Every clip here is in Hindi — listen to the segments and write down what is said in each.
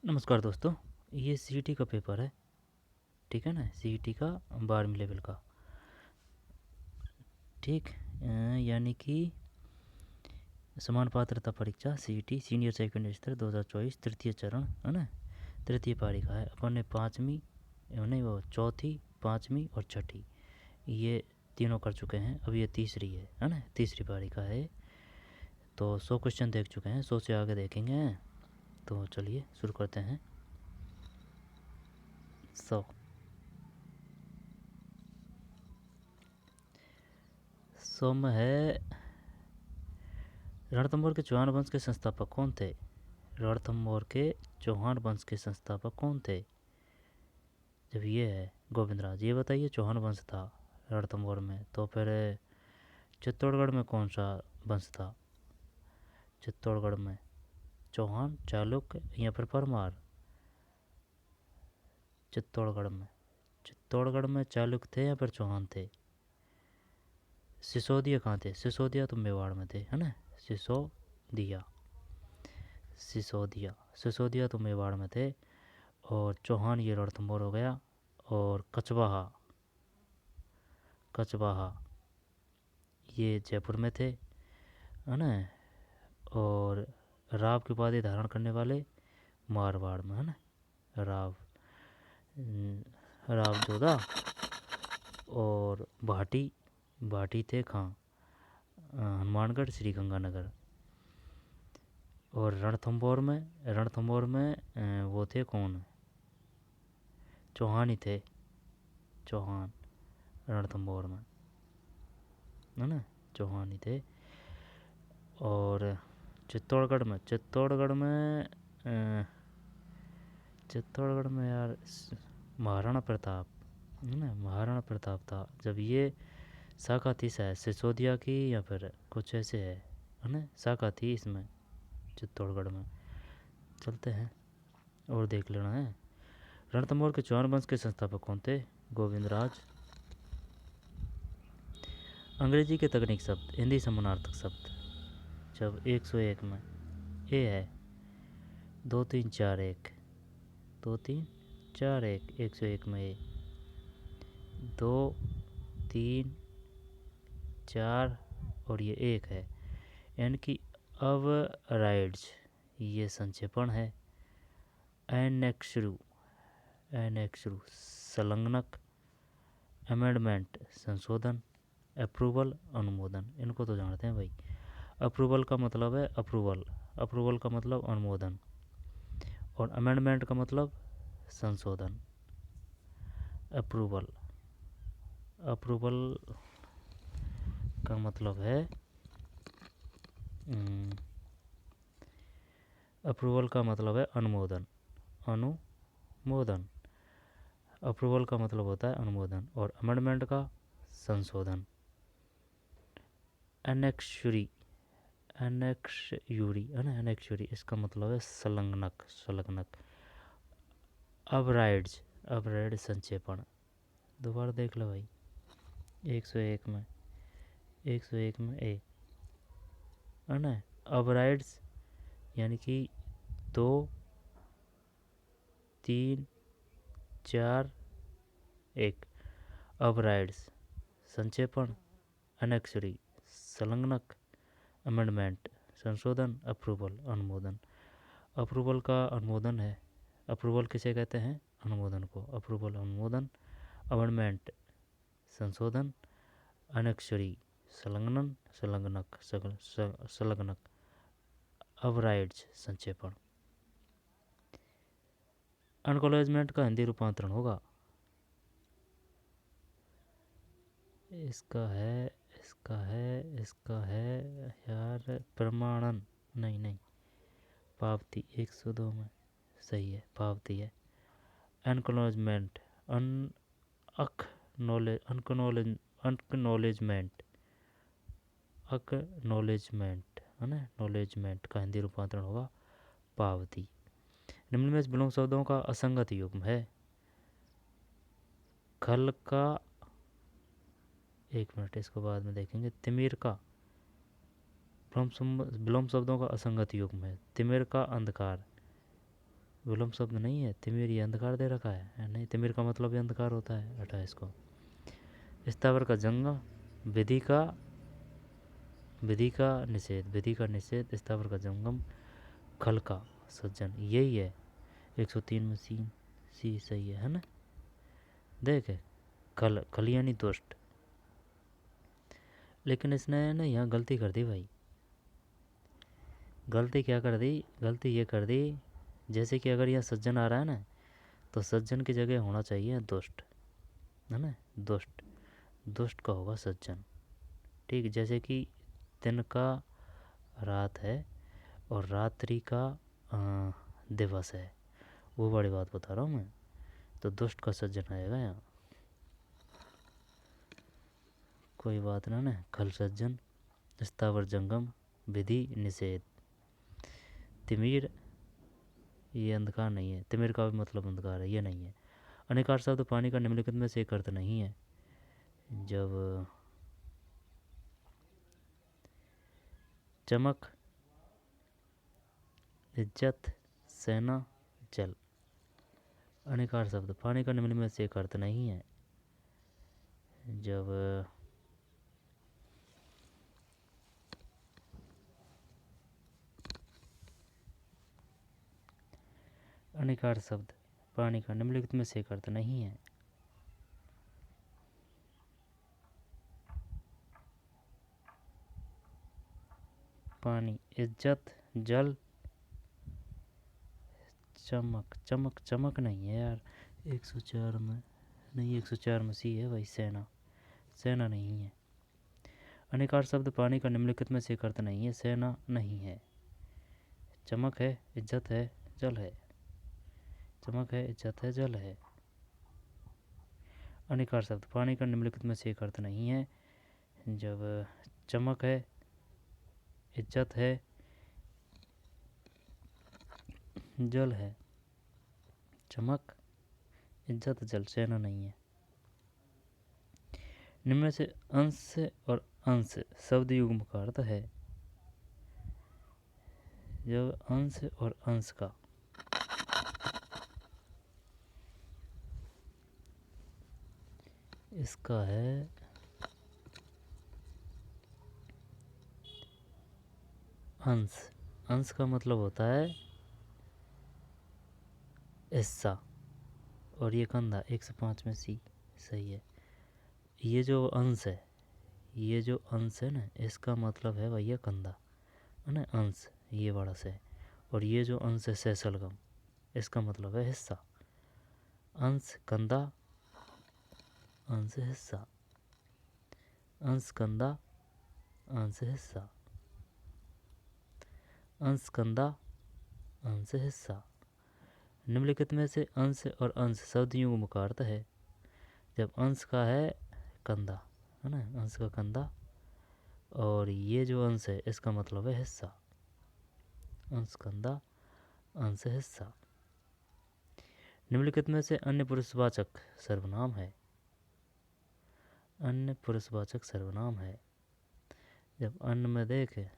नमस्कार दोस्तों। ये सीईटी का पेपर है, ठीक है ना। सीईटी का 12वीं लेवल का, ठीक। यानी कि समान पात्रता परीक्षा सीईटी सीनियर सेकेंडरी स्तर 2024 तृतीय चरण, है ना। तृतीय पारी का है। अपन ने पाँचवीं, नहीं वो चौथी, पाँचवीं और छठी, ये तीनों कर चुके हैं। अब ये तीसरी है ना। तीसरी पारी का है। तो 100 क्वेश्चन देख चुके हैं, 100 से आगे देखेंगे। तो चलिए शुरू करते हैं। 100 100 में है, रणथंभौर के चौहान वंश के संस्थापक कौन थे? रणथंभौर के चौहान वंश के संस्थापक कौन थे? जब ये है गोविंदराज, ये बताइए चौहान वंश था रणथंभौर में। तो फिर चित्तौड़गढ़ में कौन सा वंश था? चित्तौड़गढ़ में चौहान, चालुक्य या फिर परमार? चित्तौड़गढ़ में चालुक्य थे या फिर चौहान थे? सिसोदिया कहाँ थे? सिसोदिया तो मेवाड़ में थे, है ना। सिसोदिया, सिसोदिया तो मेवाड़ में थे। और चौहान ये रणथंभौर हो गया। और कचवाहा ये जयपुर में थे, है ना। और राव की उपाधि धारण करने वाले मारवाड़ में, है ना। राव, राव जोधा। और भाटी थे कहाँ? हनुमानगढ़, श्री गंगानगर। और रणथंभौर में वो थे कौन? चौहान ही थे, चौहान रणथंभौर में, है ना। चौहान ही थे। और चित्तौड़गढ़ में यार महाराणा प्रताप, है ना। महाराणा प्रताप था जब ये शाखा थी, शायद सिसोदिया की या फिर कुछ ऐसे है ना। शाखा थी इसमें चित्तौड़गढ़ में। चलते हैं और देख लेना है। रणथंभौर के चौहान वंश के संस्थापक कौन थे? गोविंदराज। अंग्रेजी के तकनीक शब्द, हिंदी समानार्थक शब्द। जब 101 में ए है, 2 3 4 1, 2 3 4 1, 101 में ए, 2 3 4 और ये 1 है, यानी कि अब राइड्स, ये संक्षेपण है। एनेक्सरू संलग्नक, अमेंडमेंट संशोधन, अप्रूवल अनुमोदन, इनको तो जानते हैं भाई। अप्रूवल का मतलब है अप्रूवल का मतलब अनुमोदन। और अमेंडमेंट का मतलब संशोधन। अप्रूवल का मतलब है अप्रूवल का मतलब है अनुमोदन। अप्रूवल का मतलब होता है अनुमोदन और अमेंडमेंट का संशोधन। एनेक्सयूरी है ना। एनेक्सयूरी इसका मतलब है संलग्नक। अब राइड संक्षेपण दोबारा देख लो भाई। 101 में ए, है ना। अब राइड्स यानी कि 2 3 4 1। अब राइड्स संक्षेपण, अनेक्सरी संलग्नक, अमेंडमेंट संशोधन, अप्रूवल अनुमोदन। अप्रूवल का अनुमोदन है। अप्रूवल किसे कहते हैं? अनुमोदन को। अप्रूवल अनुमोदन, अमेंडमेंट संशोधन, अनेक्सरी संलग्नक, अवराइड्स संक्षेपण। अनकॉलेजमेंट का हिंदी रूपांतरण होगा, इसका है यार प्रमाणन, नहीं पावती। 102 में सही है, पावती है। अनकॉलेजमेंट, अकनॉलेजमेंट है ना। नॉलेजमेंट का हिंदी रूपांतरण होगा पावती। निम्न में विलोम शब्दों का असंगत युग्म है। खल का, 1 मिनट इसको बाद में देखेंगे। तिमिर का, विलोम शब्दों का असंगत युग्म है। तिमिर का अंधकार, विलोम शब्द नहीं है। तिमिर ये अंधकार दे रखा है नहीं, तिमिर का मतलब ही अंधकार होता है, हटा इसको। स्थावर का जंगम, विधि का निषेध, स्थावर का जंगम, खल का सज्जन, यही है 103 में सी सही है ना। देख खल यानी दुष्ट, लेकिन इसने ना यहाँ गलती कर दी भाई। गलती क्या कर दी? गलती ये कर दी, जैसे कि अगर यहाँ सज्जन आ रहा है ना, तो सज्जन की जगह होना चाहिए दुष्ट, है ना। दुष्ट का होगा सज्जन। ठीक, जैसे कि दिन का रात है और रात्रि का दिवस है, वो बड़ी बात बता रहा हूँ मैं। तो दुष्ट का सज्जन आएगा यहाँ, कोई बात ना। खल सज्जन, स्थावर जंगम, विधि निषेध। तिमिर ये अंधकार नहीं है, तिमिर का भी मतलब अंधकार है, ये नहीं है। अनेकार शब्द पानी का निम्नलिखित में से एक अर्थ नहीं है। जब चमक, इज्जत, सेना, जल, अनेकार शब्द पानी का निम्न में से एक अर्थ नहीं है। जब अनेकार शब्द पानी का निम्नलिखित में से एक अर्थ नहीं है। पानी, इज्जत, जल, चमक। चमक नहीं है यार, 104 में नहीं, 104 में सी है भाई, सेना नहीं है। अनेकार शब्द पानी का निम्नलिखित में से एक अर्थ नहीं है, सेना नहीं है। चमक है, इज्जत है, जल है। चमक है, इज्जत है, जल है। अनेकार शब्द पानी का निम्नलिखित में से एक अर्थ नहीं है। जब चमक है, इज्जत है, जल है। चमक, इज्जत, जल, सेना नहीं है। निम्न में से अंश और अंश शब्द युग्म का अर्थ है। जब अंश और अंश का इसका है अंश का मतलब होता है हिस्सा, और ये कंधा 105 में सी सही है। ये जो अंश है ना, इसका मतलब है भैया कंधा, है ना, अंश ये बड़ा से। और ये जो अंश है सैसलगम, इसका मतलब है हिस्सा। अंश कंधा, अंश हिस्सा, अंश कंधा, अंश हिस्सा, अंश कंधा, अंश हिस्सा। निम्नलिखित में से अंश और अंश शब्द युग्म का अर्थ है। जब अंश का है कंधा, है ना, अंश का कंधा, और ये जो अंश है इसका मतलब है हिस्सा। अंश कंधा, अंश हिस्सा। निम्नलिखित में से अन्य पुरुषवाचक सर्वनाम है। अन्य पुरुषवाचक सर्वनाम है। जब अन्य में देखे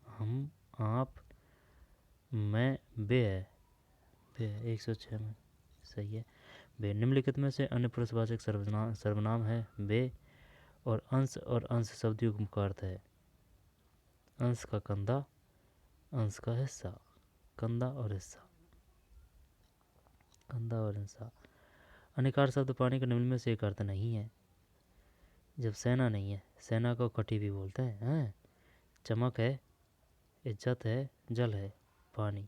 हम, आप, मैं, बे है, 106 में सही है। बे निम्नलिखित में से अन्य पुरुषवाचक सर्वनाम है बे, और अंश शब्द युग्म का अर्थ है अंश का कंधा, अंश का हिस्सा, कंधा और हिस्सा, कंधा और हिस्सा। अनेकार शब्द पानी के निम्न में से एक अर्थ नहीं है। जब सेना नहीं है, सेना को कटी भी बोलते हैं। चमक है, इज्जत है, जल है, पानी।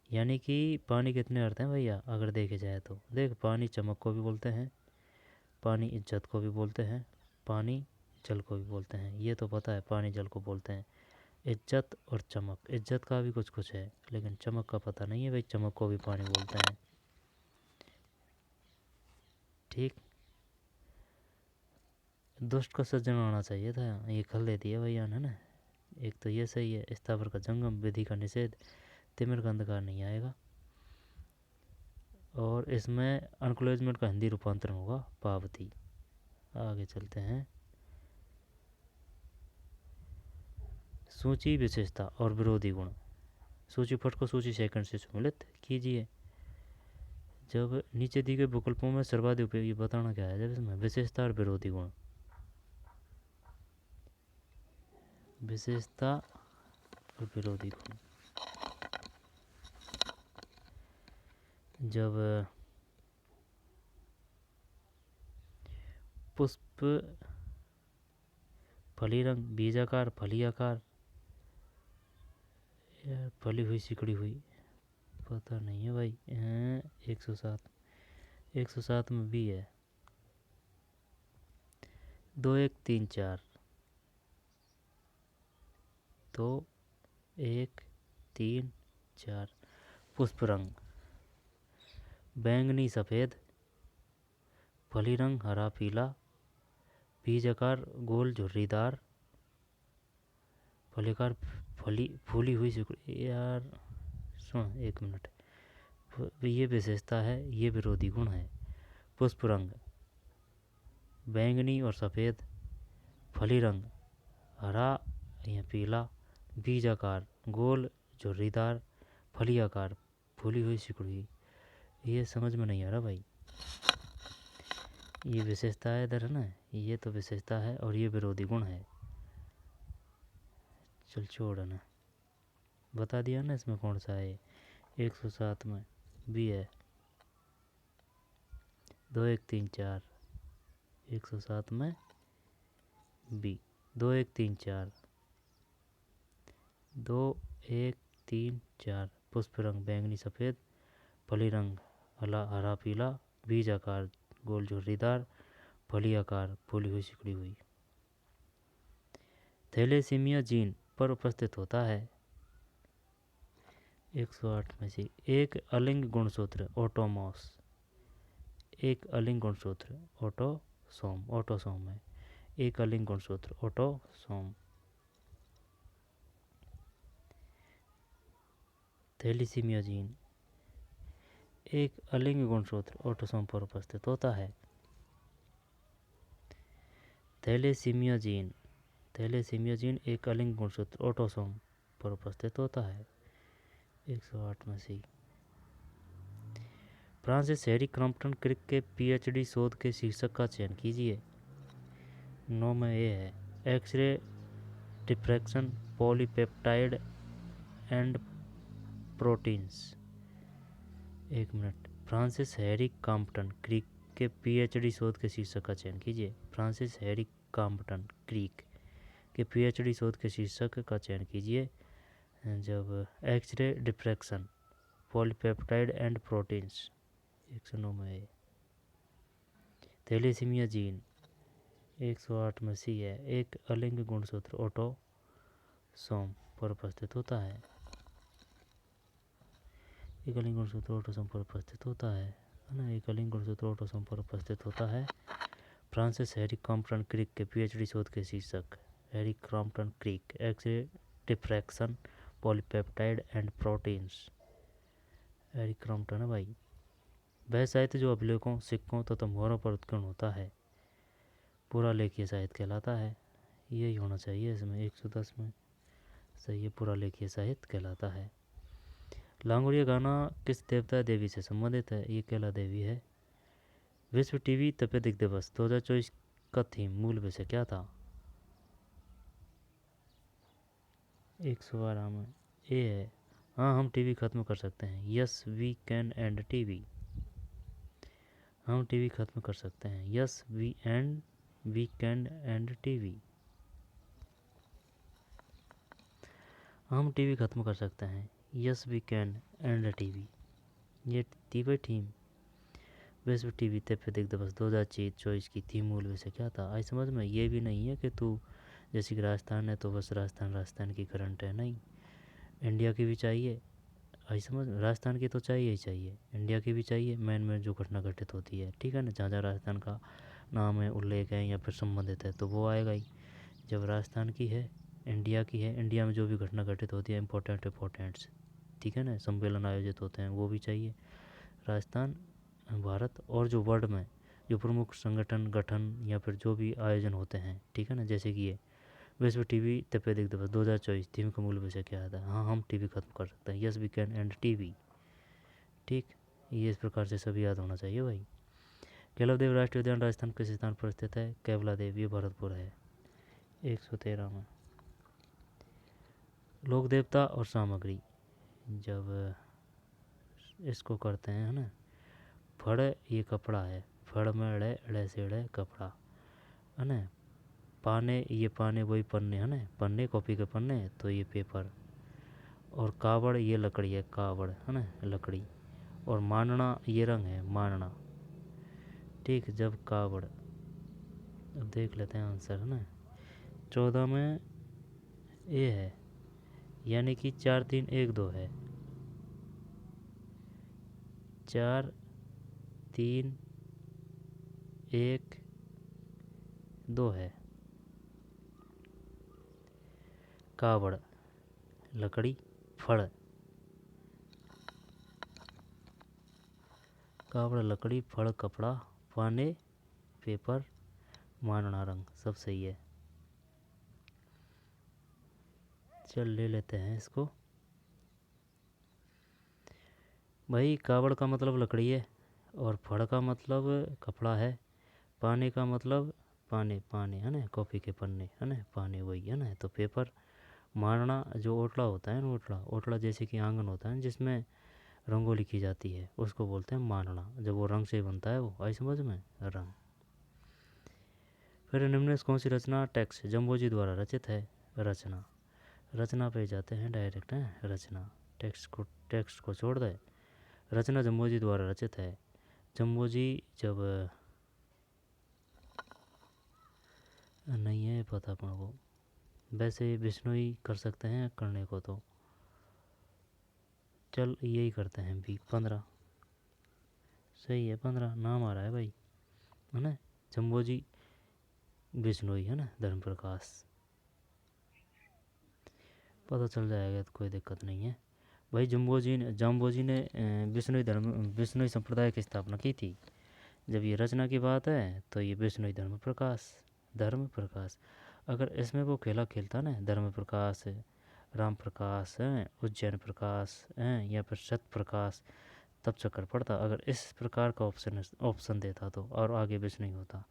यानी कि पानी कितने अर्थ हैं भैया अगर देखे जाए तो। देख, पानी चमक को भी बोलते हैं, पानी इज्जत को भी बोलते हैं, पानी जल को भी बोलते हैं। ये तो पता है, पानी जल को बोलते हैं। इज्जत और चमक, इज्जत का भी कुछ कुछ है, लेकिन चमक का पता नहीं है भाई, चमक को भी पानी बोलते हैं। ठीक, दुष्ट का सज्जन आना चाहिए था, ये खल दे दिया भैया ने ना। एक तो ये सही है, स्थावर का जंगम, विधि का निषेध, तिमिर का अंधकार नहीं आएगा। और इसमें अनक्लोजमेंट का हिंदी रूपांतरण होगा पावती। आगे चलते हैं। सूची, विशेषता और विरोधी गुण। सूची फट को सूची सेकंड से सम्मिलित कीजिए। जब नीचे दिए गए विकल्पों में सर्वाधिक उपयोगी बताना क्या है, जब इसमें विशेषता और विरोधी गुण, विशेषता और विरोधी गुण। जब पुष्प फली रंग, बीजाकार, फली आकार, फली हुई, सिकड़ी हुई, पता नहीं है भाई। 107 में भी है। 2 1 3 4, 2 1 3 4। पुष्प रंग बैंगनी सफ़ेद, फली रंग हरा पीला, बीज आकार गोल झुर्रीदार, फलीकार फूली हुई सिकुड़ी। यार सुन एक मिनट, ये विशेषता है, ये विरोधी गुण है। पुष्प रंग बैंगनी और सफ़ेद, फली रंग हरा या पीला, बीज आकार गोल झुर्रीदार, फली आकार फूली हुई सिकुड़ी। ये समझ में नहीं आ रहा भाई। ये विशेषता है इधर, है ना, ये तो विशेषता है और ये विरोधी गुण है। चल छोड़ ना, बता दिया ना इसमें कौन सा है। 107 में बी है। 2 1 3 4, 107 में बी। 2 1 3 4, 2 1 3 4। पुष्प रंग बैंगनी सफ़ेद, फली रंग हरा पीला, बीज आकार गोल झुर्रीदार, फली आकार फूली हुई सिकुड़ी हुई। थैलेसीमिया जीन पर उपस्थित होता है। 108 में से एक अलिंग गुणसूत्र ऑटोमॉस, एक अलिंग गुणसूत्र ऑटोसोम है। एक अलिंग गुणसूत्र ऑटोसोम। थैलेसीमिया जीन एक अलिंग गुणसूत्र ऑटोसोम पर उपस्थित होता है। थैलेसीमिया जीन एक अलिंग गुणसूत्र ऑटोसोम पर उपस्थित होता है। 108 में से फ्रांसिस हैरी क्रॉम्पटन क्रिक के पीएचडी शोध के शीर्षक का चयन कीजिए। 9 में ये है, X-ray diffraction polypeptide and proteins. एक मिनट, फ्रांसिस हैरी क्रॉम्पटन क्रिक के पीएचडी शोध के शीर्षक का चयन कीजिए। फ्रांसिस हैरी क्रॉम्पटन क्रिक के पीएचडी शोध के शीर्षक का चयन कीजिए। जब X-ray diffraction polypeptide and proteins. 109 में है। थैलेसीमिया जीन 108 में सी है, एक अलिंग गुणसूत्र ऑटोसोम पर उपस्थित होता है। एक अलिंग गुणसूत्र ऑटोसोम पर उपस्थित होता है ना, एक अलिंग गुणसूत्र ऑटोसोम पर उपस्थित होता है। फ्रांसिस हैरी क्रॉम्पटन क्रिक के पीएचडी शोध के शीर्षक, Harry Crompton Crick, X-ray diffraction polypeptide and proteins. Harry Crompton है भाई। वह साहित्य जो अभिलेखों, सिक्कों तथा मोहरों पर उत्कीर्ण होता है पूरा लेखीय साहित्य कहलाता है। यही होना चाहिए इसमें। 110 में सही है, पूरा लेखीय साहित्य कहलाता है। लांगुड़िया गाना किस देवता देवी से संबंधित है? ये कैला देवी है। विश्व टीवी तपेदिक दिवस 2024 का थीम, मूल विषय क्या था? 112 में ए है, हाँ हम टीवी खत्म कर सकते हैं। Yes we can end TV, हम टीवी खत्म कर सकते हैं। Yes we can end TV, हम टीवी खत्म कर सकते हैं। Yes we can end TV, ये थी भाई थीम। विश्व टीवी तपेदिक दिवस 2024 की थीम, मूल विषय क्या था? आई समझ में। ये भी नहीं है कि तू जैसे कि राजस्थान है तो बस राजस्थान की करंट है, नहीं, इंडिया की भी चाहिए। आई समझ में, राजस्थान की तो चाहिए ही चाहिए, इंडिया की भी चाहिए, मेन जो घटना घटित होती है, ठीक है ना, जहाँ जहाँ राजस्थान का नाम है, उल्लेख है या फिर संबंधित है तो वो आएगा ही। जब राजस्थान की है, इंडिया की है, इंडिया में जो भी घटना घटित होती है इम्पोर्टेंट्स, ठीक है ना, सम्मेलन आयोजित होते हैं वो भी चाहिए। राजस्थान, भारत और जो वर्ल्ड में जो प्रमुख संगठन, गठन या फिर जो भी आयोजन होते हैं, ठीक है ना, जैसे कि ये विश्व टीवी तपेदिक दिवस 2024 थीम का मूल विषय क्या था? हाँ, हम टीवी खत्म कर सकते हैं। Yes we can end TV. ठीक, ये इस प्रकार से सभी याद होना चाहिए भाई। केलवदेव राष्ट्रीय उद्यान राजस्थान किस स्थान पर स्थित है? केवलादेव, ये भरतपुर है 113 में। लोक देवता और सामग्री, जब इसको करते हैं, है ना, फड़ ये कपड़ा है, फड़ में अड़े, अड़े से अड़े कपड़ा, है ना। पाने, ये पाने वही पन्ने, है ना, पन्ने कॉपी के पन्ने, तो ये पेपर। और कावड़ ये लकड़ी है, कावड़, है ना, लकड़ी। और मानना ये रंग है, मानना। ठीक, जब कावड़। अब देख लेते हैं आंसर, है ना। 14 में ए है, यानी कि 4 3 1 2 है। 4 3 1 2 है। कावड़ लकड़ी, फड़, कावड़ लकड़ी, फड़ कपड़ा, पाने पेपर, मानना रंग, सब सही है। चल ले लेते हैं इसको भाई। कावड़ का मतलब लकड़ी है, और फड़ का मतलब कपड़ा है, पाने का मतलब पाने, पाने, है ना, कॉपी के पन्ने, है ना, पाने वही, है ना, तो पेपर। मानना जो ओटला होता है ना, ओटला, ओटला जैसे कि आंगन होता है जिसमें रंगोली की जाती है, उसको बोलते हैं मानना, जब वो रंग से बनता है, वो आई समझ में, रंग। फिर निम्न में कौन सी रचना टेक्स्ट जम्बोजी द्वारा रचित है? रचना, रचना पे जाते हैं डायरेक्ट, है रचना। टेक्स्ट को छोड़ दे। रचना जम्बोजी द्वारा रचित है। जम्बोजी जब नहीं है पता अपन को, वैसे बिश्नोई कर सकते हैं करने को, तो चल यही करते हैं भी। 15 सही है, 15 नाम आ रहा है भाई, है ना। जम्बोजी बिश्नोई, है ना, धर्म प्रकाश, पता चल जाएगा तो कोई दिक्कत नहीं है भाई। जाम्बोजी ने बिश्नोई संप्रदाय की स्थापना की थी। जब ये रचना की बात है तो ये बिश्नोई धर्म प्रकाश। अगर इसमें वो खेला खेलता ना, धर्म प्रकाश, राम प्रकाश है, उज्जैन प्रकाश है, या फिर सत प्रकाश, तब चक्कर पड़ता। अगर इस प्रकार का ऑप्शन देता तो, और आगे बिश्नोई होता,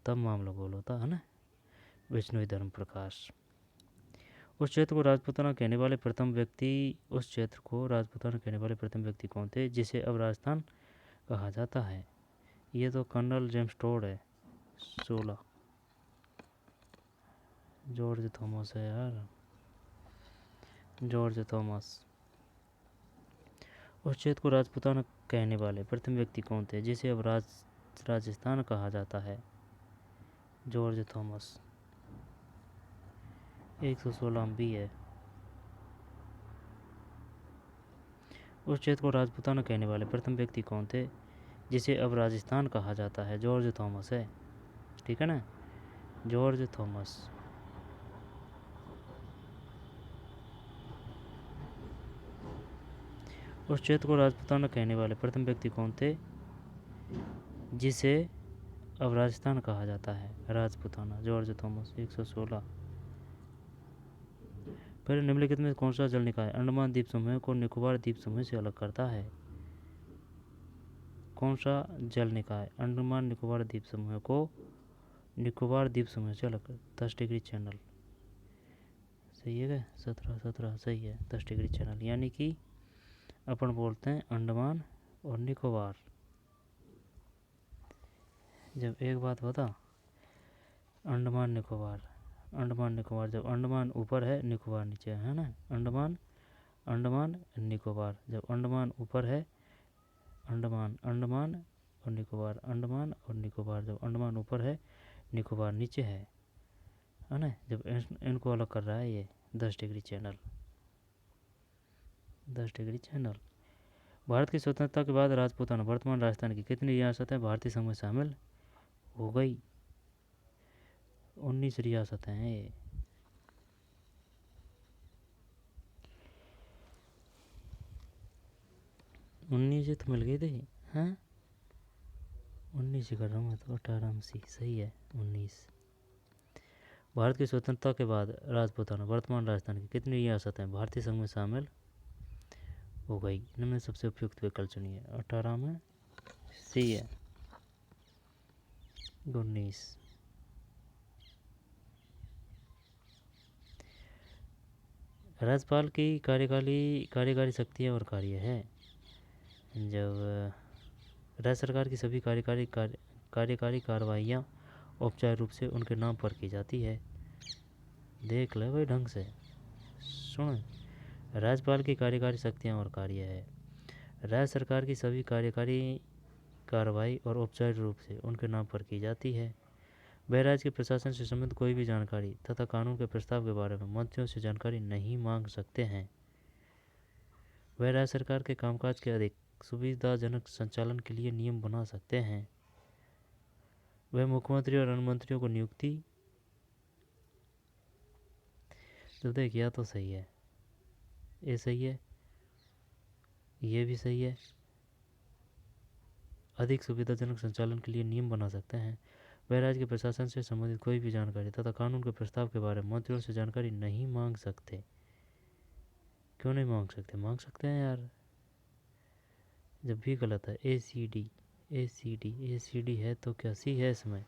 तब मामला गोल होता, है ना। बिश्नोई धर्म प्रकाश। उस क्षेत्र को राजपूताना कहने वाले प्रथम व्यक्ति कौन थे, जिसे अब राजस्थान कहा जाता है? ये तो कर्नल जेम्स टोड है 16। जॉर्ज थॉमस है यार, जॉर्ज थॉमस। उस क्षेत्र को राजपूताना कहने वाले प्रथम व्यक्ति कौन थे, जिसे अब राजस्थान कहा जाता है? George Thomas. 116 भी है। उस क्षेत्र को राजपूताना कहने वाले प्रथम व्यक्ति कौन थे, जिसे अब राजस्थान कहा जाता है? जॉर्ज थॉमस है, ठीक है ना, जॉर्ज थॉमस। उस क्षेत्र को राजपूताना कहने वाले प्रथम व्यक्ति कौन थे, जिसे अब राजस्थान कहा जाता है? Rajputana, George Thomas. 116। फिर निम्नलिखित में कौन सा जल निकाय अंडमान द्वीप समूह को निकोबार द्वीप समूह से अलग करता है? कौन सा जल निकाय अंडमान निकोबार द्वीप समूह को निकोबार द्वीप समूह से अलग? 10 डिग्री चैनल, सही है क्या? 17 सही है, 10 डिग्री चैनल, यानी कि अपन बोलते हैं अंडमान और निकोबार। जब एक बात बता, अंडमान निकोबार, जब अंडमान ऊपर है, निकोबार नीचे है ना, अंडमान निकोबार, जब अंडमान ऊपर है, अंडमान और निकोबार, जब अंडमान ऊपर है, निकोबार नीचे है ना, जब इनको अलग कर रहा है ये 10 degree channel, 10 degree channel. Bharat की स्वतंत्रता के बाद राजपूताना वर्तमान राजस्थान की कितनी रियासतें भारतीय संघ में शामिल हो गई? 19 रियासतें हैं ये। 19 ही तो मिल गई थी, हैं? 19 ही कर रहा हूँ मैं तो, 18 में सी सही है, 19। भारत की स्वतंत्रता के बाद राजपूताना वर्तमान राजस्थान की कितनी रियासतें भारतीय संघ में शामिल हो गई? इनमें सबसे उपयुक्त विकल्प चुनिए। 18 में सी है 19। राज्यपाल की कार्यकारी शक्तियाँ और कार्य है। जब राज्य सरकार की सभी कार्यकारी कार्रवाइयाँ औपचारिक रूप से उनके नाम पर की जाती है। देख ले भाई ढंग से सुन। राज्यपाल की कार्यकारी शक्तियाँ और कार्य है। राज्य सरकार की सभी कार्यकारी कार्रवाई और औपचारिक रूप से उनके नाम पर की जाती है। वह राज्य के प्रशासन से संबंधित कोई भी जानकारी तथा कानून के प्रस्ताव के बारे में मंत्रियों से जानकारी नहीं मांग सकते हैं। वह राज्य सरकार के कामकाज के अधिक सुविधाजनक संचालन के लिए नियम बना सकते हैं। वह मुख्यमंत्री और अन्य मंत्रियों को नियुक्ति। तो देख या तो सही है, ये सही है, ये भी सही है। अधिक सुविधाजनक संचालन के लिए नियम बना सकते हैं। वह राज्य के प्रशासन से संबंधित कोई भी जानकारी तथा कानून के प्रस्ताव के बारे में मंत्रियों से जानकारी नहीं मांग सकते। क्यों नहीं मांग सकते? मांग सकते हैं यार। जब भी गलत है ए सी डी है तो क्या सी है इसमें?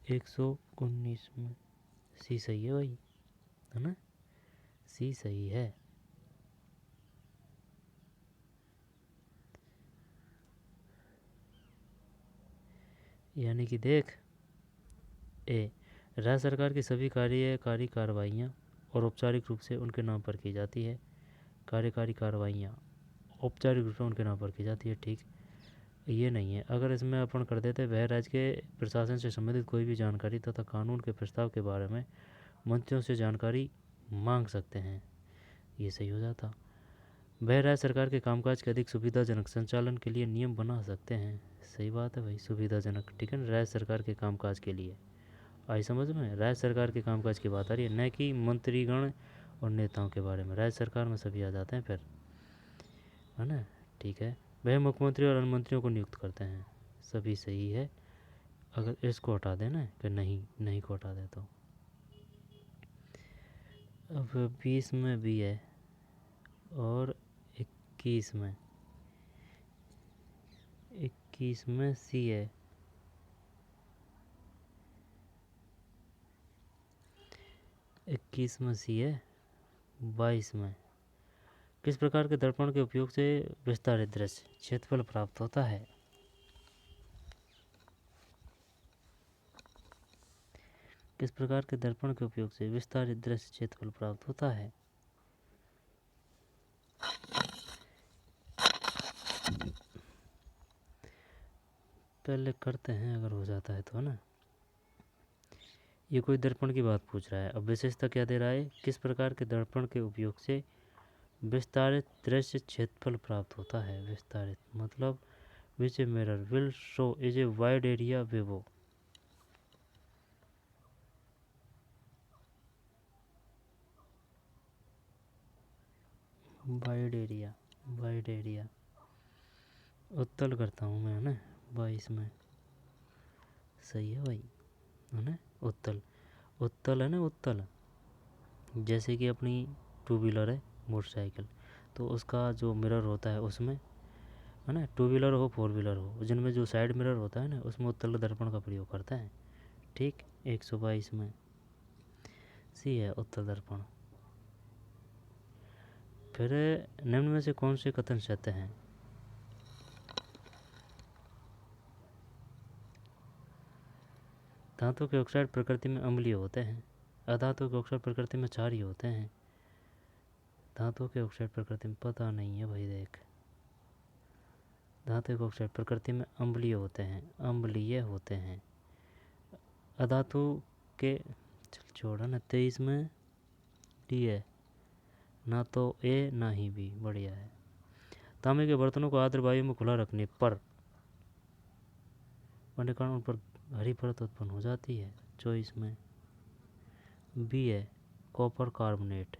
119 में सी सही है भाई, है ना? सी सही है। यानी कि देख, ए राज्य सरकार की सभी कार्यकारी कार्रवाइयाँ और औपचारिक रूप से उनके नाम पर की जाती है। कार्यकारी कार्रवाइयाँ औपचारिक रूप से उनके नाम पर की जाती है। ठीक, ये नहीं है। अगर इसमें अपन कर देते वह राज्य के प्रशासन से संबंधित कोई भी जानकारी तथा कानून के प्रस्ताव के बारे में मंत्रियों से जानकारी मांग सकते हैं, ये सही हो जाता। वह राज्य सरकार के कामकाज के अधिक सुविधाजनक संचालन के लिए नियम बना सकते हैं। सही बात है भाई, सुविधाजनक। ठीक है ना, राज्य सरकार के कामकाज के लिए। आई समझ में? राज्य सरकार के कामकाज की बात आ रही है, न कि मंत्रीगण और नेताओं के बारे में। राज्य सरकार में सभी आ जाते हैं फिर, है ना? ठीक है। वह मुख्यमंत्री और अन्य मंत्रियों को नियुक्त करते हैं। सभी सही है। अगर इसको हटा देना कि नहीं को हटा दे तो। अब 20 में भी है और 21 में सी है। 21 में सी है। 22 में किस प्रकार के दर्पण के उपयोग से विस्तारित दृश्य क्षेत्रफल प्राप्त होता है? किस प्रकार के दर्पण के उपयोग से विस्तारित दृश्य क्षेत्रफल प्राप्त होता है? पहले करते हैं, अगर हो जाता है तो, है ना? ये कोई दर्पण की बात पूछ रहा है। अब विशेषता क्या दे रहा है? किस प्रकार के दर्पण के उपयोग से विस्तारित दृश्य क्षेत्रफल प्राप्त होता है? विस्तारित मतलब which a mirror will show is a wide area vivo। Wide area उत्तल करता हूँ मैं, है ना? 22 में सही है भाई, है ना? उत्तल है ना, उत्तल। जैसे कि अपनी टू व्हीलर है, मोटरसाइकिल, तो उसका जो मिरर होता है उसमें, है ना, टू व्हीलर हो फोर व्हीलर हो, जिनमें जो साइड मिरर होता है ना, उसमें उत्तल दर्पण का प्रयोग करते हैं। ठीक, 122 में सी है उत्तल दर्पण। फिर निम्न में से कौन से कथन सत्य हैं? धातु के ऑक्साइड प्रकृति में अम्लीय होते हैं। अधातु के ऑक्साइड प्रकृति में क्षारीय होते हैं। धातु के ऑक्साइड प्रकृति में पता नहीं है भाई। देख, धातु के ऑक्साइड प्रकृति में अम्लीय होते हैं। अधातु के, चल छोड़ा ना, 23 में डी है, ना तो ए ना ही बी। बढ़िया है। तांबे के बर्तनों को आर्द्र वायु में खुला रखने पर बनने कारण उन पर हरी परत उत्पन्न हो जाती है। 24 में बी है, कॉपर कार्बोनेट।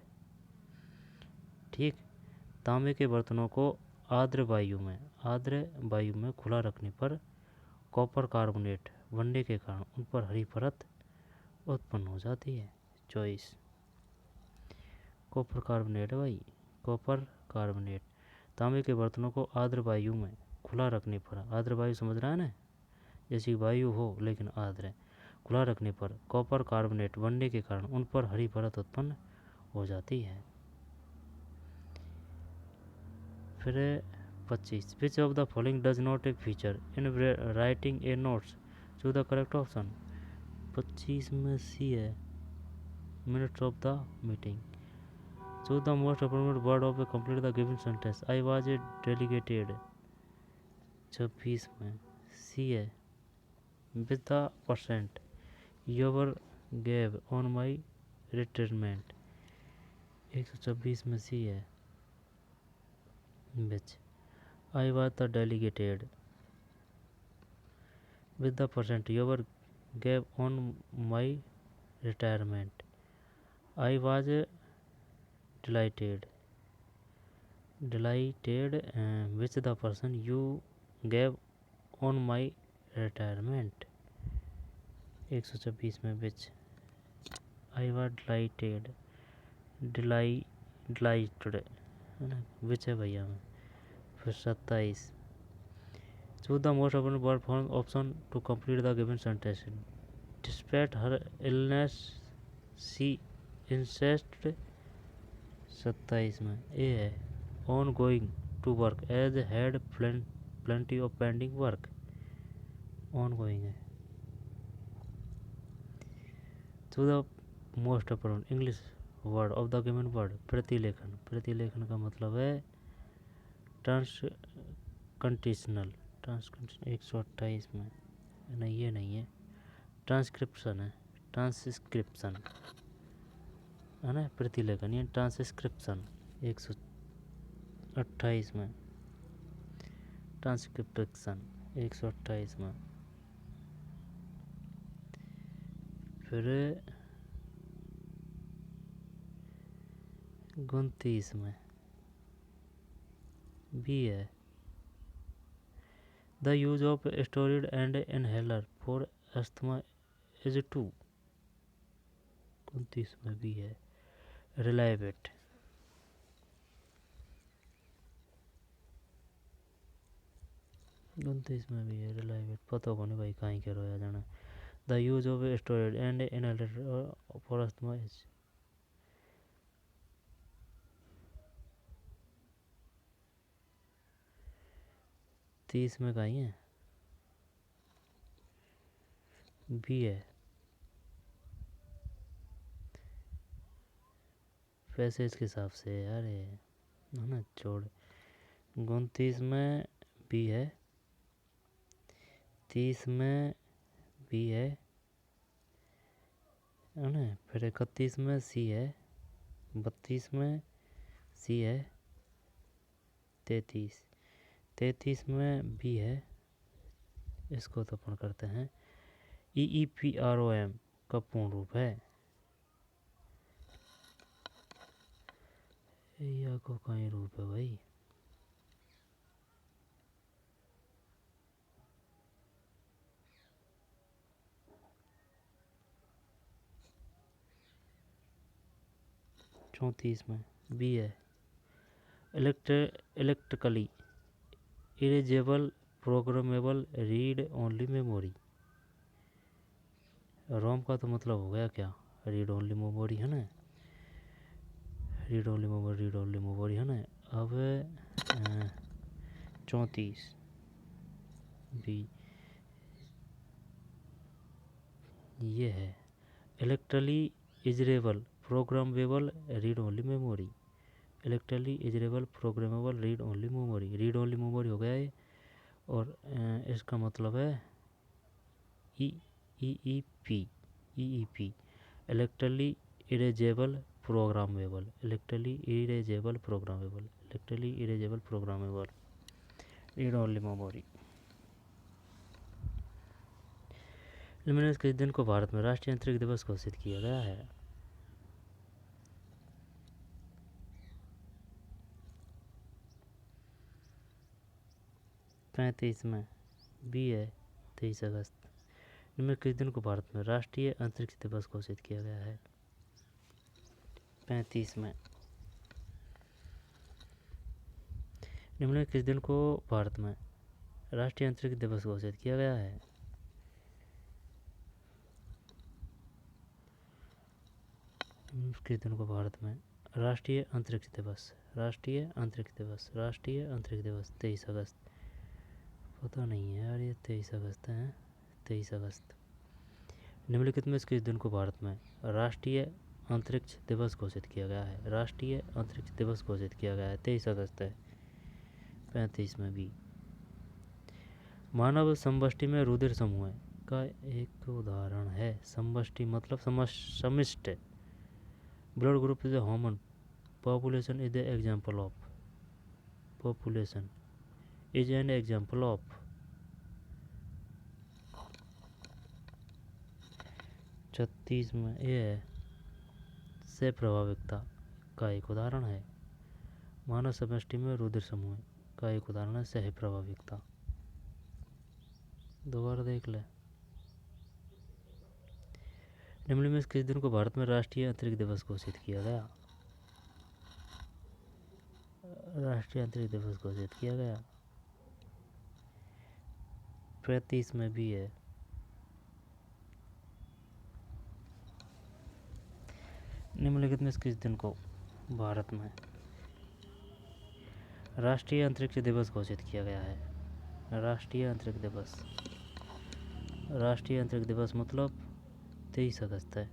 ठीक, तांबे के बर्तनों को आर्द्र वायु में खुला रखने पर कॉपर कार्बोनेट बनने के कारण उन पर हरी परत उत्पन्न हो जाती है। चॉइस कॉपर कार्बोनेट है भाई, कॉपर कार्बोनेट। तांबे के बर्तनों को आर्द्र वायु में खुला रखने पर, आर्द्र वायु समझ रहा है ना, जैसी वायु हो लेकिन आर्द्र है, खुला रखने पर कॉपर कार्बोनेट बनने के कारण उन पर हरी परत उत्पन्न हो जाती है। फिर 25 which of the following does not a feature in writing a notes, choose the correct option. 25 में सी है, minutes of the meeting. Choose the most appropriate word of a complete the given sentence, I was a delegated. 26 में सी है, with the percent your gave on my retirement. 126 में सी है, which I was the delegated with the percent you were gave on my retirement. I was delighted with the person you gave on my retirement. 126 में which I was delighted है ना, which है भैया में। फिर 27 choose the most appropriate word form option to complete the given sentence. Despite her illness she insisted। 27 में ए है, on going to work as had plenty of pending work। on going है। choose the most appropriate English word of the given word। प्रतिलेखन, प्रतिलेखन का मतलब है ट्रांसकंडीशनल। 128 में नहीं, ये नहीं है, ट्रांसक्रिप्शन है, ट्रांसक्रिप्शन है ना, प्रतिलेखन ये ट्रांसक्रिप्शन। 128 में ट्रांसक्रिप्शन, 128 में। फिर 29 में बी है, the use of steroid and inhaler for asthma is two. 29 में भी है, रिलायबेट। 29 में भी है, रिलायबेट। पता को नहीं भाई कहीं के रोया जाना। The use of steroid and inhaler for asthma is. तीस में कहीं है, बी है, पैसेज के हिसाब से यार है ना, छोड़। 29 में बी है, 30 में बी है ना, फिर 31 में सी है, 32 में सी है, 33 में बी है। इसको तो अपन करते हैं, EEPROM का पूर्ण रूप है, या को कहीं रूप है भाई। चौंतीस में बी है, electrically erasable programmable read only memory. ROM का तो मतलब हो गया क्या, रीड ओनली मेमोरी है ना, रीड ओनली मेमोरी है ना। अब 34 बी ये है, electrically erasable programmable read only memory. Electrically erasable programmable read only memory, read only memory हो गया ये। और इसका मतलब है EEP electrically erasable programmable, electrically erasable programmable, electrically erasable programmable read only memory. Luminous किस दिन को भारत में राष्ट्रीय अंतरिक्ष दिवस घोषित किया गया है। 35 में बी है, 23 अगस्त। निम्न किस दिन को भारत में राष्ट्रीय अंतरिक्ष दिवस घोषित किया गया है? 35 में। निम्न किस दिन को भारत में राष्ट्रीय अंतरिक्ष दिवस घोषित किया गया है? किस दिन को भारत में राष्ट्रीय अंतरिक्ष दिवस 23 अगस्त। पता नहीं है यार, ये 23 अगस्त है। 23 अगस्त। निम्नलिखित में किस दिन को भारत में राष्ट्रीय अंतरिक्ष दिवस घोषित किया गया है? राष्ट्रीय अंतरिक्ष दिवस घोषित किया गया है 23 अगस्त है। 35 में भी। मानव समष्टि में रुधिर समूह का एक उदाहरण है। समष्टि मतलब समिष्ट। Blood group is a human population is the example of 36 में यह से प्रभाविकता का एक उदाहरण है। मानव समष्टि में रुधिर समूह का एक उदाहरण है सह प्रभाविकता। दोबारा देख ले। निम्न में किस दिन को भारत में राष्ट्रीय अंतरिक्ष दिवस घोषित किया गया? राष्ट्रीय अंतरिक्ष दिवस घोषित किया गया 35 में भी है। निम्नलिखित में किस दिन को भारत में राष्ट्रीय अंतरिक्ष दिवस घोषित किया गया है? राष्ट्रीय अंतरिक्ष दिवस मतलब 23 अगस्त है।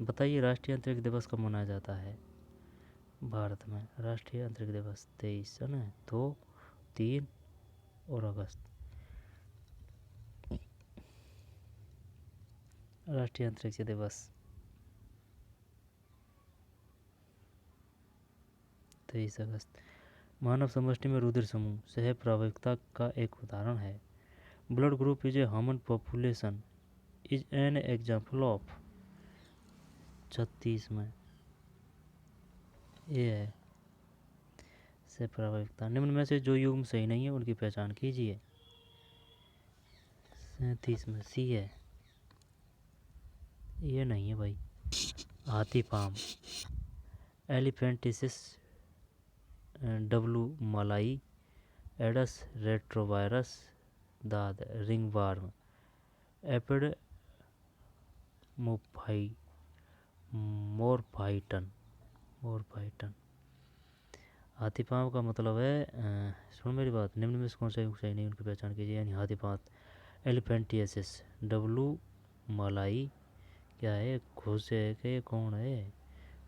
बताइए राष्ट्रीय अंतरिक्ष दिवस कब मनाया जाता है भारत में? राष्ट्रीय अंतरिक्ष दिवस 23 है ना, 2, 3 और अगस्त। राष्ट्रीय अंतरिक्ष दिवस 23 अगस्त। मानव समष्टि में रुधिर समूह सह प्रभाविकता का एक उदाहरण है। Blood group is a human population is an example of 36 में ये है सह प्रभाविकता। निम्न में से जो युग्म सही नहीं है उनकी पहचान कीजिए। 37 में सी है, ये नहीं है भाई। हाथी पाम, एलिफेंटिसिस डब्लू मलाई, एडस रेट्रोवायरस, दाद रिंगवार्म, एपिड मोरफाइटन। हाथी पाँव का मतलब है सुन मेरी बात, निम्न में से कौन सा युग सही नहीं उनकी पहचान कीजिए। यानी हाथी पाँव, एलिफेंटियसिस डब्लू मलाई क्या है, खोज से है कि कौन है?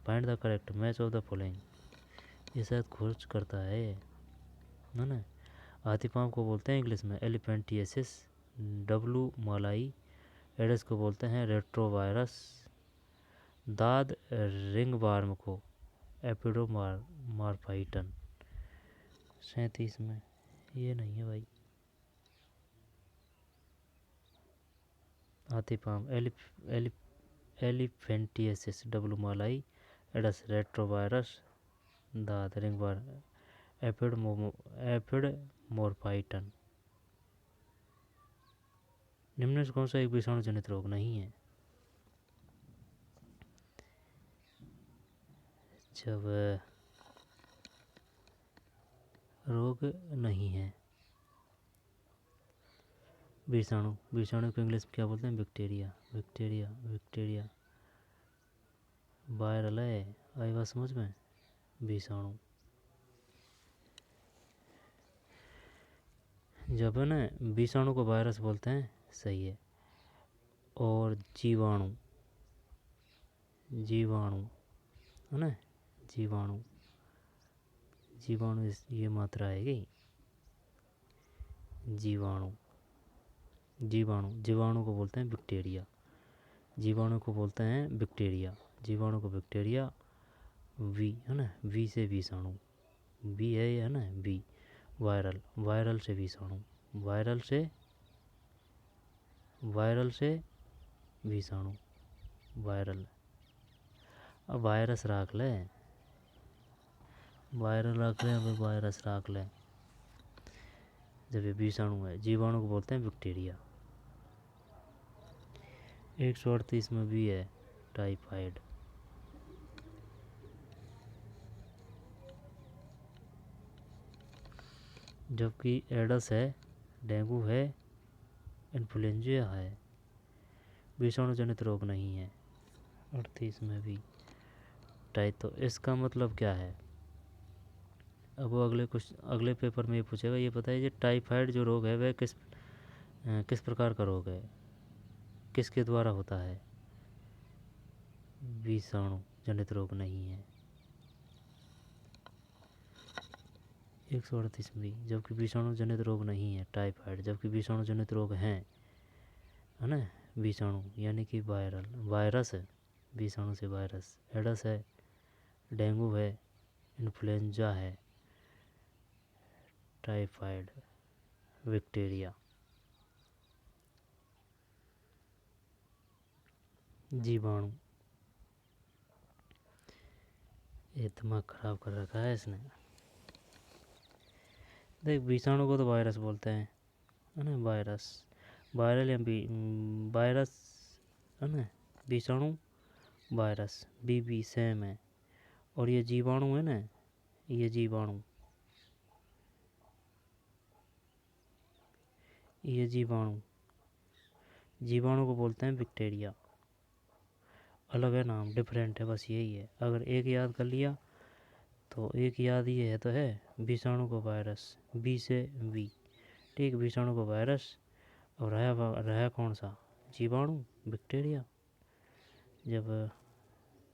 Find the correct match of the following. ये शायद खोज करता है ना। हाथी पाँव को बोलते हैं इंग्लिश में एलिफेंटियसिस डब्लू मलाई, एडस को बोलते हैं रेट्रोवायरस, दाद रिंगवार्म को एपिडोमार्फाइटन। 37 में ये नहीं है भाई। हाथी पाम, एलिफेंटियसिस डब्लू मलाई, एडस रेट्रोवायरस, दाद रिंगवार्म, एपिडमोर्फाइटन। निम्न से कौन सा एक विषाणु जनित रोग नहीं है? जब रोग नहीं है विषाणु को इंग्लिश में क्या बोलते हैं? बैक्टीरिया वायरल है, आई बात समझ में? विषाणु जब है ना, विषाणु को वायरस बोलते हैं, सही है। और जीवाणु है ना, जीवाणु ये मात्रा है कि जीवाणु को बोलते हैं बैक्टीरिया। जीवाणु को बैक्टीरिया। वी है ना, वी से विषाणु, वी है ना, वी वायरल से विषाणु, वायरल से विषाणु, वायरल। अब वायरस राख ले, वायरस राख ले। जब ये विषाणु है। जीवाणु को बोलते हैं बैक्टीरिया। 138 में भी है टाइफाइड। जबकि एडस है, डेंगू है, इन्फ्लुएंजा है, विषाणु जनित रोग नहीं है। 38 में भी तो इसका मतलब क्या है? अब वो अगले पेपर में ये पूछेगा, ये बताइए टाइफाइड जो रोग है वह किस प्रकार का रोग है, किसके द्वारा होता है? विषाणु जनित रोग नहीं है। 138 में, जबकि विषाणु जनित रोग नहीं है टाइफाइड, जबकि विषाणु जनित रोग हैं, है ना। विषाणु यानी कि वायरस है, विषाणु से वायरस। एडस है, डेंगू है, इन्फ्लुएंजा है, टाइफाइड, बैक्टीरिया। जीवाणु। ये दिमाग खराब कर रखा है इसने। देख, विषाणु को तो वायरस बोलते हैं, है ना। वायरल या वायरस, है ना। विषाणु, वायरस, बी सेम है। और ये जीवाणु है ना, ये जीवाणु जीवाणु को बोलते हैं बैक्टीरिया। अलग है नाम, डिफरेंट है, बस यही है। अगर एक याद कर लिया तो एक याद ये है तो है, विषाणु को वायरस, बी से वी, ठीक। विषाणु को वायरस, और रहा कौन सा? जीवाणु, बैक्टीरिया। जब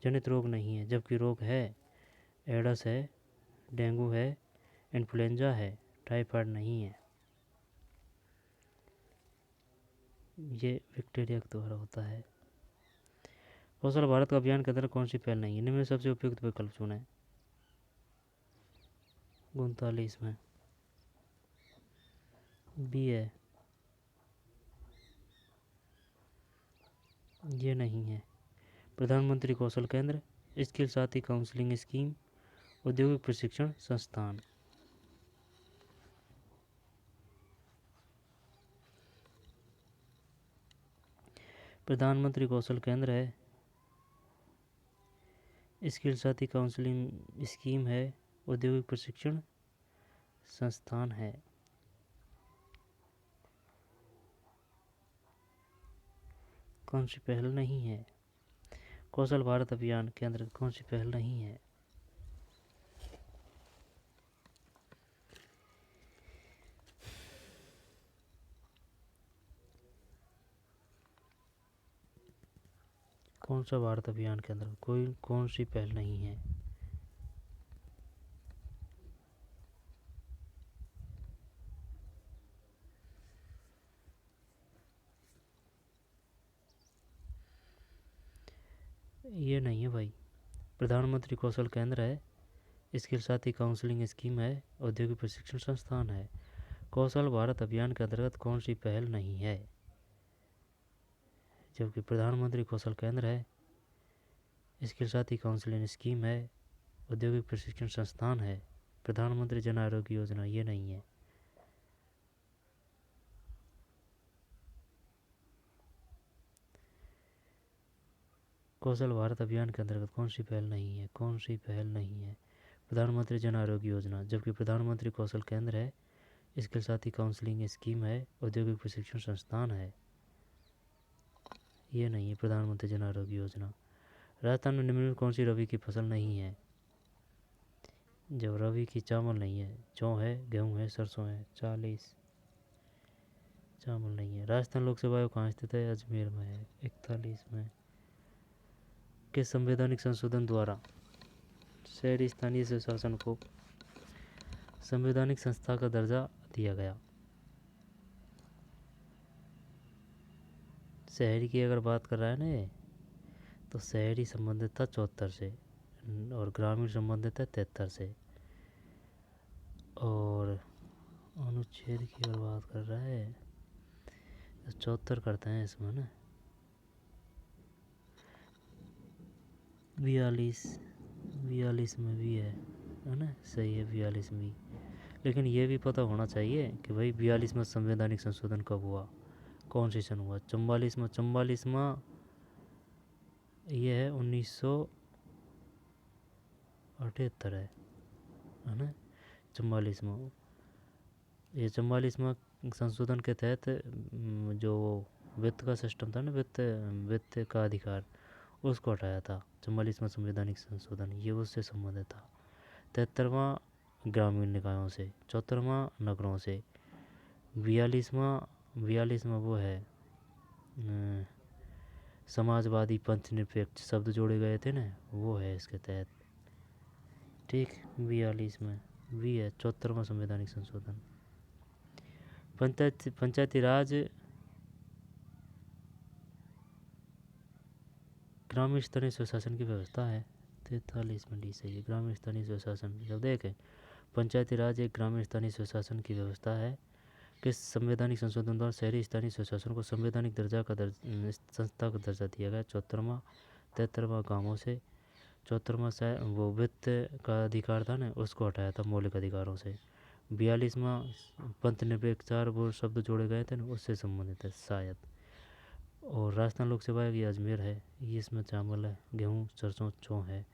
जनित रोग नहीं है, जबकि रोग है, एडस है, डेंगू है, इन्फ्लुएंजा है, टाइफाइड नहीं है। ये बैक्टीरिया के द्वारा होता है। कौशल भारत का अभियान के अंदर कौन सी पहल नहीं है? इनमें सबसे उपयुक्त विकल्प चुने। 39 में बी है, ये नहीं है। प्रधानमंत्री कौशल केंद्र, स्किल साथी काउंसलिंग स्कीम, औद्योगिक प्रशिक्षण संस्थान। प्रधानमंत्री कौशल केंद्र है, स्किल साथी काउंसलिंग स्कीम है, औद्योगिक प्रशिक्षण संस्थान है। कौन सी पहल नहीं है? कौशल भारत अभियान के अंतर्गत कौन सी पहल नहीं है? कौन सा भारत अभियान के अंदर कौन सी पहल नहीं है? ये नहीं है भाई। प्रधानमंत्री कौशल केंद्र है, स्किल साथी काउंसलिंग स्कीम है, औद्योगिक प्रशिक्षण संस्थान है। कौशल भारत अभियान के अंतर्गत कौन सी पहल नहीं है? जबकि प्रधानमंत्री कौशल केंद्र है, स्किल साथी काउंसलिंग स्कीम है, औद्योगिक प्रशिक्षण संस्थान है, प्रधानमंत्री जन आरोग्य योजना ये नहीं है। कौशल भारत अभियान के अंतर्गत कौन सी पहल नहीं है? कौन सी पहल नहीं है? प्रधानमंत्री जन आरोग्य योजना, जबकि प्रधानमंत्री कौशल केंद्र है, स्किल साथी काउंसलिंग स्कीम है, औद्योगिक प्रशिक्षण संस्थान है, ये नहीं है प्रधानमंत्री जन आरोग्य योजना। राजस्थान में निम्नलिखित कौन सी रबी की फसल नहीं है? जब रबी की चावल नहीं है, जौ है, गेहूँ है, सरसों है। 40 चावल नहीं है। राजस्थान लोक सेवा आयोग कहाँ स्थित है? अजमेर में है। 41 में के संवैधानिक संशोधन द्वारा शहरी स्थानीय स्वशासन को संवैधानिक संस्था का दर्जा दिया गया। शहरी की अगर बात कर रहा है ना, तो शहरी संबंधित था 74 से, और ग्रामीण संबंधित है 73 से। और अनुच्छेद की अगर बात कर रहा है तो 74 करते हैं इसमें ना। 42 में भी है ना, सही है। 42 में लेकिन ये भी पता होना चाहिए कि भाई 42वां संवैधानिक संशोधन कब हुआ, कौन सी सन हुआ। 44वां ये है 1978 है ना। 44वां ये 44वां संशोधन के तहत जो वित्त का सिस्टम था ना, वित्त का अधिकार, उसको हटाया था। 44वां संवैधानिक संशोधन ये उससे संबंधित था। 73वां ग्रामीण निकायों से, 74वां नगरों से, 42वां वो है समाजवादी पंथ निरपेक्ष शब्द जोड़े गए थे ना, वो है इसके तहत। ठीक, 42 में भी है 74वां संवैधानिक संशोधन। पंचायती राज ग्रामीण स्तरीय स्वशासन की व्यवस्था है। 43 में डी सही है। ग्रामीण स्तरीय स्वशासन जब देखें, पंचायती राज एक ग्रामीण स्तरीय स्वशासन की व्यवस्था है कि संवैधानिक संशोधन द्वारा शहरी स्थानीय स्वशासन को संवैधानिक दर्जा का संस्था का दर्जा दिया गया। 74वां 73वां गाँवों से, 74वां वो वित्त का अधिकार था ना, उसको हटाया था मौलिक अधिकारों से। 42वां पंथ निरपेक्ष वो शब्द जोड़े गए थे ना, उससे संबंधित है शायद। और राजस्थान लोक सेवा आयोग ये अजमेर है, ये इसमें चावल है, गेहूँ, सरसों, चौं है।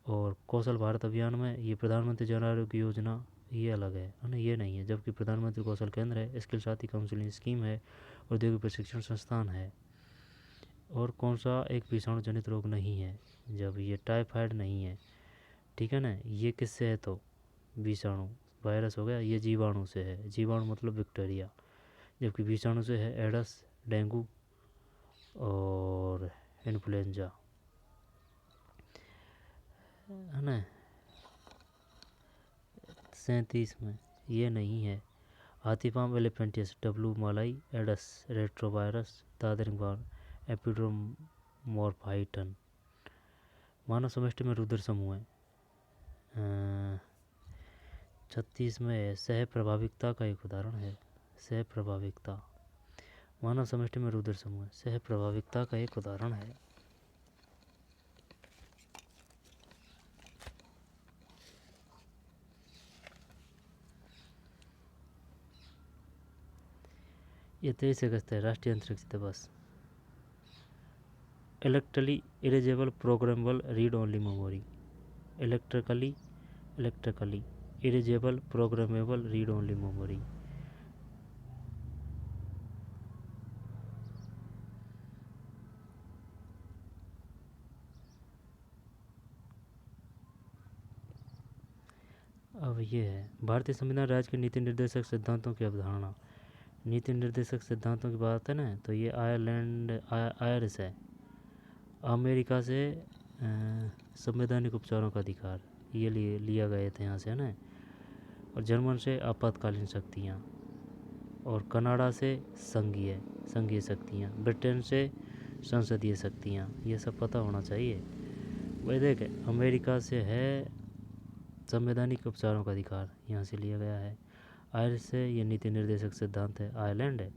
और कौशल भारत अभियान में ये प्रधानमंत्री जन आरोग्य योजना ये अलग है ना, ये नहीं है। जबकि प्रधानमंत्री कौशल केंद्र है, स्किल साथी काउंसलिंग स्कीम है, औद्योगिक प्रशिक्षण संस्थान है। और कौन सा एक विषाणु जनित रोग नहीं है, जब ये टाइफाइड नहीं है, ठीक है ना। ये किससे है तो विषाणु वायरस हो गया, ये जीवाणु से है। जीवाणु मतलब बैक्टीरिया, जबकि विषाणु से है एडस, डेंगू और इन्फ्लुएंजा, है ना। 37 में ये नहीं है। हाथीपाम एलिफेंटियस, डब्लू मालाई, एडस, रेट्रोवायरस, दादरिंगबान, एपिड्रोमॉर्फाइटन। मानव समष्टि में रुद्र समूह है। 36 में है सह प्रभाविकता का एक उदाहरण है। सह प्रभाविकता मानव समष्टि में रुद्र समूह है, सह प्रभाविकता का एक उदाहरण है। ये 23 अगस्त है, राष्ट्रीय अंतरिक्ष दिवस। Electrically erasable programmable read only memory. Electrically erasable programmable read only memory. अब ये है भारतीय संविधान राज्य के नीति निर्देशक सिद्धांतों की अवधारणा। नीति निर्देशक सिद्धांतों की बात है ना, तो ये आयरिश है। अमेरिका से संवैधानिक उपचारों का अधिकार ये लिया गए थे यहाँ से, है ना। और जर्मन से आपातकालीन शक्तियाँ, और कनाडा से संघीय शक्तियाँ, ब्रिटेन से संसदीय शक्तियाँ। ये सब पता होना चाहिए भाई। देख, अमेरिका से है संवैधानिक उपचारों का अधिकार, यहाँ से लिया गया है। आयरिश से ये नीति निर्देशक सिद्धांत है, आयरलैंड है।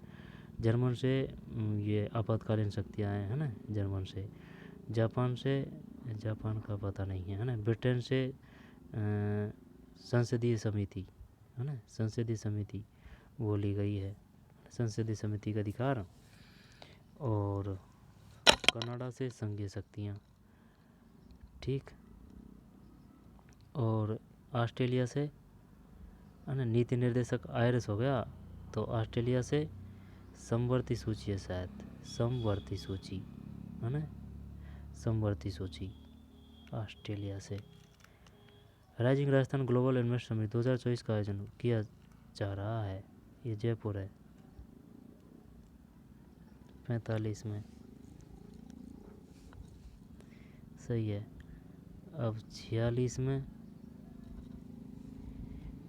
जर्मन से ये आपातकालीन शक्तियाँ हैं, है ना, जर्मन से। जापान का पता नहीं है ना। ब्रिटेन से संसदीय समिति, है ना, संसदीय समिति वो ली गई है, संसदीय समिति का अधिकार। और कनाडा से संघीय शक्तियाँ, ठीक। और ऑस्ट्रेलिया से, है ना, नीति निर्देशक आयरिश हो गया। तो ऑस्ट्रेलिया से समवर्ती सूची है शायद, समवर्ती सूची, है ना, समवर्ती सूची ऑस्ट्रेलिया से। Rising Rajasthan global invest summit 2024 का आयोजन किया जा रहा है, ये जयपुर है। 45 में सही है। अब 46 में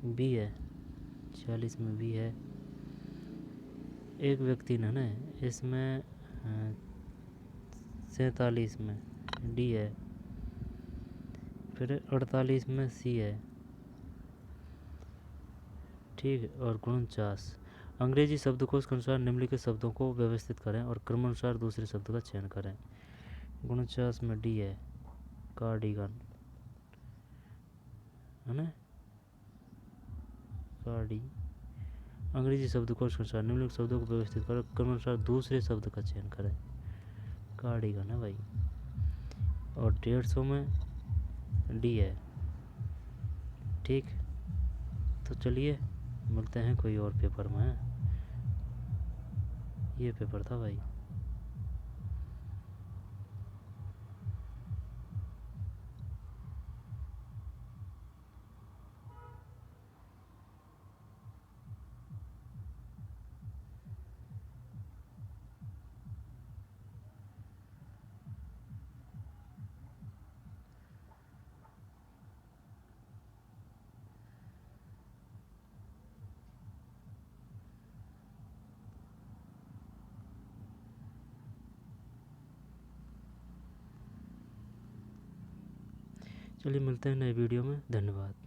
भी है, 46 में भी है। एक व्यक्ति ने ना इसमें 47 में डी है, फिर 48 में सी है, ठीक है। और 49 अंग्रेजी शब्दकोश के अनुसार निम्नलिखित शब्दों को व्यवस्थित करें और क्रमानुसार दूसरे शब्द का चयन करें। 49 में डी है, कार्डिगन, है ना। काड़ी। अंग्रेजी शब्दकोश के अनुसार निम्नलिखित शब्दों को व्यवस्थित कर क्रमानुसार दूसरे शब्द का चयन करें। काड़ी का ना भाई, और 150 में डी है। ठीक, तो चलिए मिलते हैं कोई और पेपर में। ये पेपर था भाई। चलिए मिलते हैं नए वीडियो में। धन्यवाद।